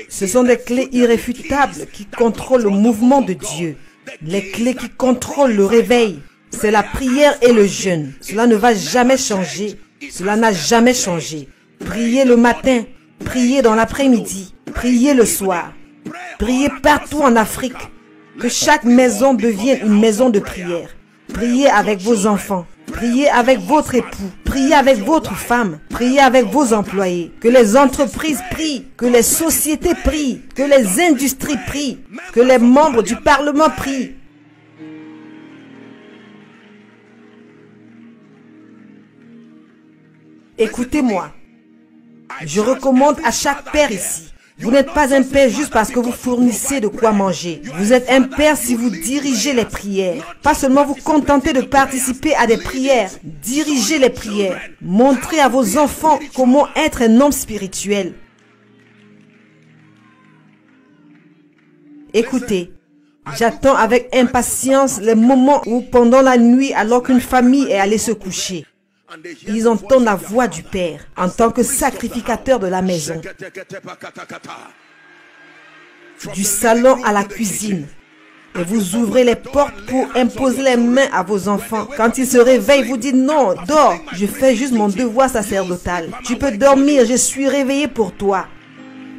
Ce sont des clés irréfutables qui contrôlent le mouvement de Dieu. Les clés qui contrôlent le réveil, c'est la prière et le jeûne. Cela ne va jamais changer. Cela n'a jamais changé. Priez le matin, priez dans l'après-midi, priez le soir. Priez partout en Afrique. Que chaque maison devienne une maison de prière. Priez avec vos enfants. Priez avec votre époux. Priez avec votre femme. Priez avec vos employés. Que les entreprises prient. Que les sociétés prient. Que les industries prient. Que les membres du Parlement prient. Écoutez-moi. Je recommande à chaque père ici. Vous n'êtes pas un père juste parce que vous fournissez de quoi manger. Vous êtes un père si vous dirigez les prières. Pas seulement vous contenter de participer à des prières. Dirigez les prières. Montrez à vos enfants comment être un homme spirituel. Écoutez, j'attends avec impatience les moments où pendant la nuit, alors qu'une famille est allée se coucher, ils entendent la voix du Père en tant que sacrificateur de la maison. Du salon à la cuisine. Et vous ouvrez les portes pour imposer les mains à vos enfants. Quand ils se réveillent, vous dites non, dors, je fais juste mon devoir sacerdotal. Tu peux dormir, je suis réveillé pour toi.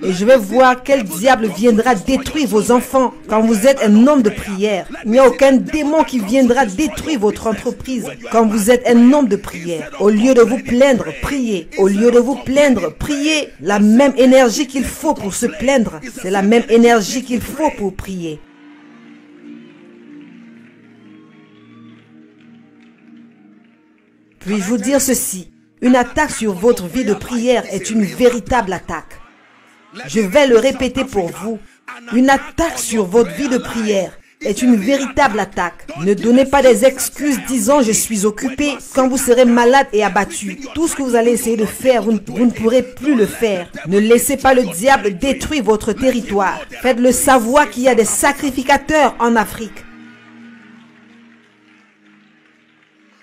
Et je vais voir quel diable viendra détruire vos enfants quand vous êtes un homme de prière. Il n'y a aucun démon qui viendra détruire votre entreprise quand vous êtes un homme de prière. Au lieu de vous plaindre, priez. Au lieu de vous plaindre, priez. La même énergie qu'il faut pour se plaindre, c'est la même énergie qu'il faut pour prier. Puis-je vous dire ceci, une attaque sur votre vie de prière est une véritable attaque. Je vais le répéter pour vous. Une attaque sur votre vie de prière est une véritable attaque. Ne donnez pas des excuses disant « je suis occupé » quand vous serez malade et abattu. Tout ce que vous allez essayer de faire, vous ne pourrez plus le faire. Ne laissez pas le diable détruire votre territoire. Faites-le savoir qu'il y a des sacrificateurs en Afrique.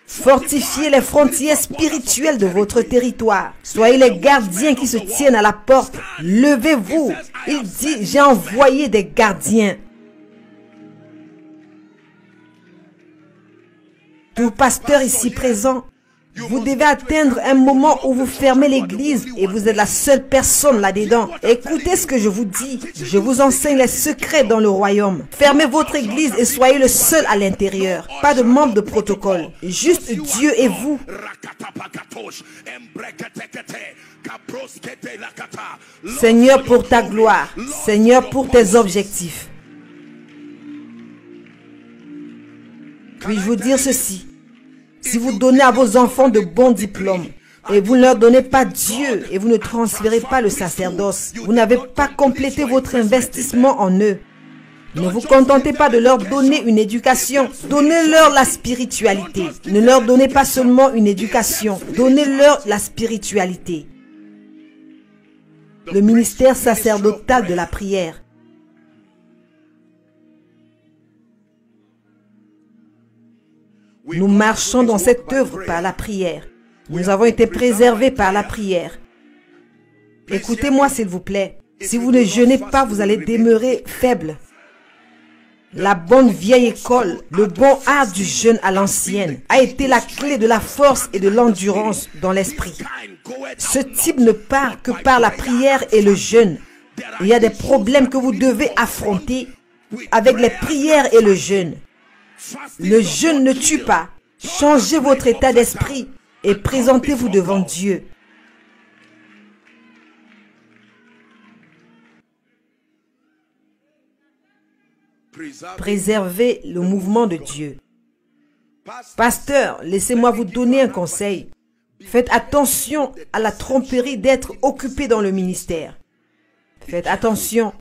Fortifiez les frontières spirituelles de votre territoire. Soyez les gardiens qui se tiennent à la porte. Levez-vous. Il dit, j'ai envoyé des gardiens. Tout pasteur ici présent, vous devez atteindre un moment où vous fermez l'église et vous êtes la seule personne là-dedans. Écoutez ce que je vous dis. Je vous enseigne les secrets dans le royaume. Fermez votre église et soyez le seul à l'intérieur. Pas de membre de protocole. Juste Dieu et vous. Seigneur, pour ta gloire. Seigneur, pour tes objectifs. Puis-je vous dire ceci? Si vous donnez à vos enfants de bons diplômes et vous ne leur donnez pas Dieu et vous ne transférez pas le sacerdoce, vous n'avez pas complété votre investissement en eux. Ne vous contentez pas de leur donner une éducation, donnez-leur la spiritualité. Ne leur donnez pas seulement une éducation, donnez-leur la spiritualité. Le ministère sacerdotal de la prière. Nous marchons dans cette œuvre par la prière. Nous avons été préservés par la prière. Écoutez-moi s'il vous plaît. Si vous ne jeûnez pas, vous allez demeurer faible. La bonne vieille école, le bon art du jeûne à l'ancienne, a été la clé de la force et de l'endurance dans l'esprit. Ce type ne part que par la prière et le jeûne. Il y a des problèmes que vous devez affronter avec les prières et le jeûne. Le jeûne ne tue pas. Changez votre état d'esprit et présentez-vous devant Dieu. Préservez le mouvement de Dieu. Pasteur, laissez-moi vous donner un conseil. Faites attention à la tromperie d'être occupé dans le ministère. Faites attention.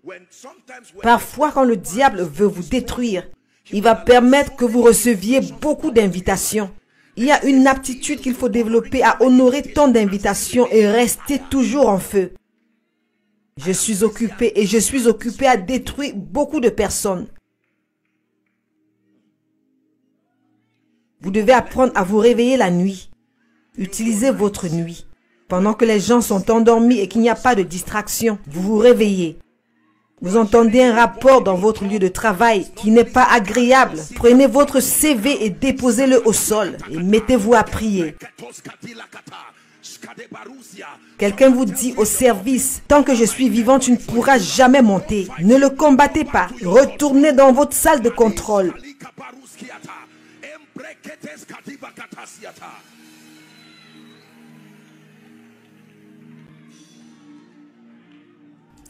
Parfois, quand le diable veut vous détruire, il va permettre que vous receviez beaucoup d'invitations. Il y a une aptitude qu'il faut développer à honorer tant d'invitations et rester toujours en feu. Je suis occupé et je suis occupé à détruire beaucoup de personnes. Vous devez apprendre à vous réveiller la nuit. Utilisez votre nuit. Pendant que les gens sont endormis et qu'il n'y a pas de distraction, vous vous réveillez. Vous entendez un rapport dans votre lieu de travail qui n'est pas agréable. Prenez votre CV et déposez-le au sol et mettez-vous à prier. Quelqu'un vous dit au service, tant que je suis vivant, tu ne pourras jamais monter. Ne le combattez pas. Retournez dans votre salle de contrôle.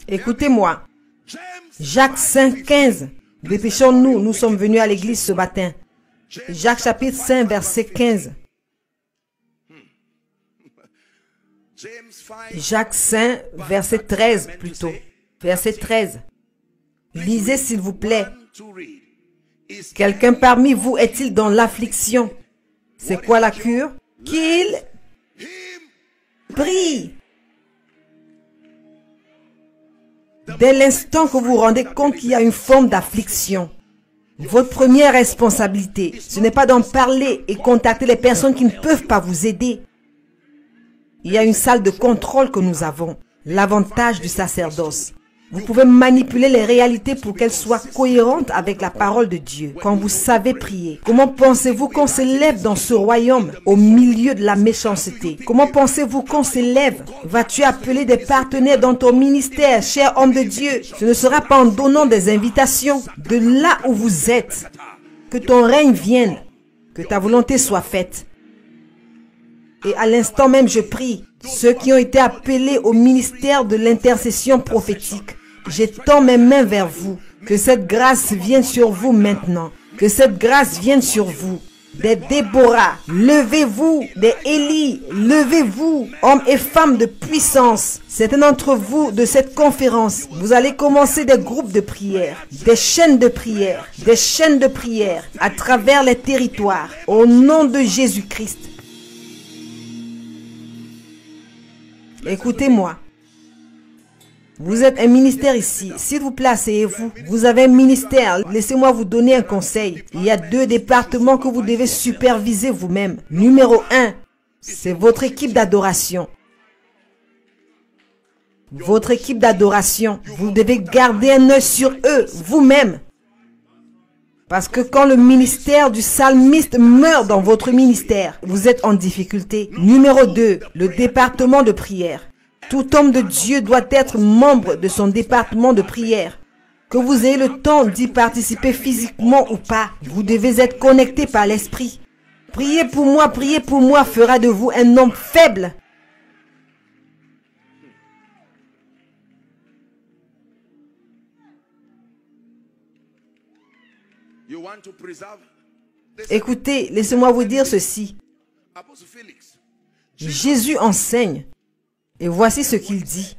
Écoutez-moi. Jacques 5, 15. Dépêchons-nous, nous sommes venus à l'église ce matin. Jacques chapitre 5, verset 15. Jacques 5, verset 13 plutôt. Verset 13. Lisez s'il vous plaît. Quelqu'un parmi vous est-il dans l'affliction? C'est quoi la cure? Qu'il prie. Dès l'instant que vous vous rendez compte qu'il y a une forme d'affliction, votre première responsabilité, ce n'est pas d'en parler et contacter les personnes qui ne peuvent pas vous aider. Il y a une salle de contrôle que nous avons, l'avantage du sacerdoce. Vous pouvez manipuler les réalités pour qu'elles soient cohérentes avec la parole de Dieu quand vous savez prier. Comment pensez-vous qu'on s'élève dans ce royaume au milieu de la méchanceté? Comment pensez-vous qu'on s'élève? Vas-tu appeler des partenaires dans ton ministère, cher homme de Dieu? Ce ne sera pas en donnant des invitations de là où vous êtes. Que ton règne vienne, que ta volonté soit faite. Et à l'instant même, je prie, ceux qui ont été appelés au ministère de l'intercession prophétique, j'étends mes mains vers vous. Que cette grâce vienne sur vous maintenant. Que cette grâce vienne sur vous. Des Déborah, levez-vous. Des Élie, levez-vous. Hommes et femmes de puissance. Certains d'entre vous de cette conférence, vous allez commencer des groupes de prière, des chaînes de prière, à travers les territoires. Au nom de Jésus-Christ. Écoutez-moi. Vous êtes un ministère ici. S'il vous plaît, asseyez-vous. Vous avez un ministère. Laissez-moi vous donner un conseil. Il y a 2 départements que vous devez superviser vous-même. Numéro 1, c'est votre équipe d'adoration. Votre équipe d'adoration. Vous devez garder un œil sur eux, vous-même. Parce que quand le ministère du psalmiste meurt dans votre ministère, vous êtes en difficulté. Numéro 2, le département de prière. Tout homme de Dieu doit être membre de son département de prière. Que vous ayez le temps d'y participer physiquement ou pas, vous devez être connecté par l'esprit. Priez pour moi fera de vous un homme faible. Écoutez, laissez-moi vous dire ceci. Jésus enseigne. Et voici ce qu'il dit.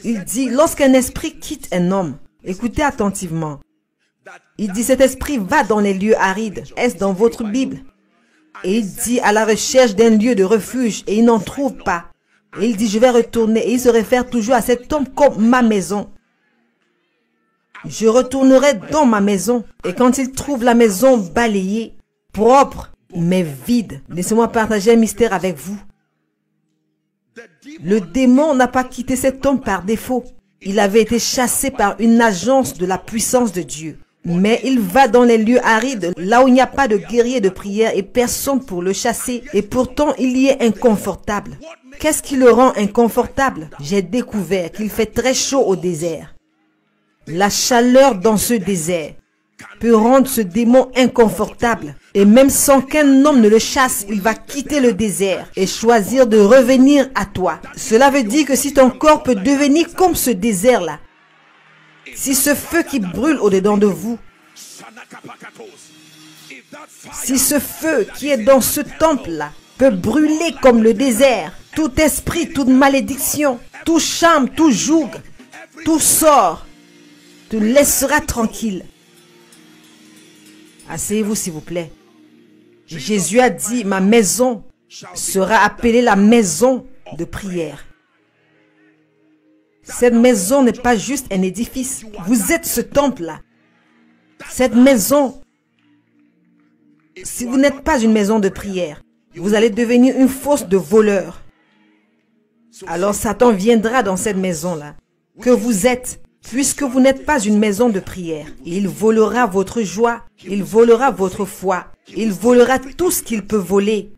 Il dit, lorsqu'un esprit quitte un homme, écoutez attentivement. Il dit, cet esprit va dans les lieux arides. Est-ce dans votre Bible? Et il dit, à la recherche d'un lieu de refuge, et il n'en trouve pas. Et il dit, je vais retourner. Et il se réfère toujours à cet homme comme ma maison. Je retournerai dans ma maison. Et quand il trouve la maison balayée, propre, mais vide, laissez-moi partager un mystère avec vous. Le démon n'a pas quitté cet homme par défaut. Il avait été chassé par une agence de la puissance de Dieu. Mais il va dans les lieux arides, là où il n'y a pas de guerrier de prière et personne pour le chasser. Et pourtant, il y est inconfortable. Qu'est-ce qui le rend inconfortable? J'ai découvert qu'il fait très chaud au désert. La chaleur dans ce désert peut rendre ce démon inconfortable. Et même sans qu'un homme ne le chasse, il va quitter le désert et choisir de revenir à toi. Cela veut dire que si ton corps peut devenir comme ce désert-là, si ce feu qui brûle au-dedans de vous, si ce feu qui est dans ce temple-là peut brûler comme le désert, tout esprit, toute malédiction, tout charme, tout joug, tout sort, te laissera tranquille. Asseyez-vous s'il vous plaît. Jésus a dit, ma maison sera appelée la maison de prière. Cette maison n'est pas juste un édifice. Vous êtes ce temple-là. Cette maison, si vous n'êtes pas une maison de prière, vous allez devenir une fosse de voleurs. Alors Satan viendra dans cette maison-là que vous êtes. Puisque vous n'êtes pas une maison de prière, il volera votre joie, il volera votre foi, il volera tout ce qu'il peut voler.